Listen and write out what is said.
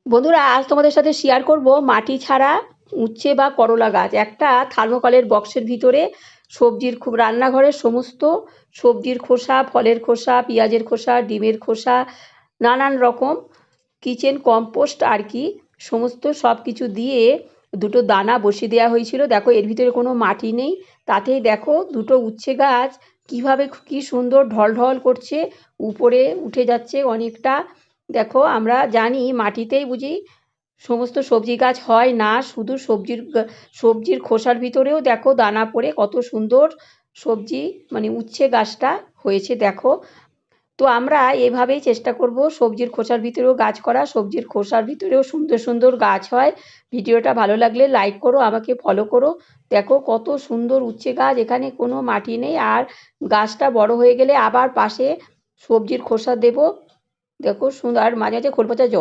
বন্ধুরা, আজ তোমাদের সাথে শেয়ার করব মাটি ছাড়া উচ্ছে বা করলা গাছ। একটা থার্মোকলের বক্সের ভিতরে সবজির খুব রান্নাঘরের সমস্ত সবজির খোসা, ফলের খোসা, পেঁয়াজের খোসা, ডিমের খোসা, নানান রকম কিচেন কম্পোস্ট আর কি, সমস্ত সব কিছু দিয়ে দুটো দানা বসিয়ে দেওয়া হয়েছিল। দেখো এর ভিতরে কোনো মাটি নেই, তাতেই দেখো দুটো উচ্ছে গাছ কীভাবে কী সুন্দর ঢল ঢল করছে, উপরে উঠে যাচ্ছে অনেকটা। দেখো আমরা জানি মাটিতেই বুঝি সমস্ত সবজি গাছ হয় না, শুধু সবজির খোসার ভিতরেও দেখো দানা পড়ে কত সুন্দর সবজি মানে উচ্ছে গাছটা হয়েছে দেখো। তো আমরা এভাবেই চেষ্টা করব সবজির খোসার ভিতরেও গাছ করা, সবজির খোসার ভিতরেও সুন্দর সুন্দর গাছ হয়। ভিডিওটা ভালো লাগলে লাইক করো, আমাকে ফলো করো। দেখো কত সুন্দর উচ্ছে গাছ, এখানে কোনো মাটি নেই। আর গাছটা বড় হয়ে গেলে আবার পাশে সবজির খোসা দেব। দেখো সুন্দর, আর মাঝে মাঝে খোল পচা জল।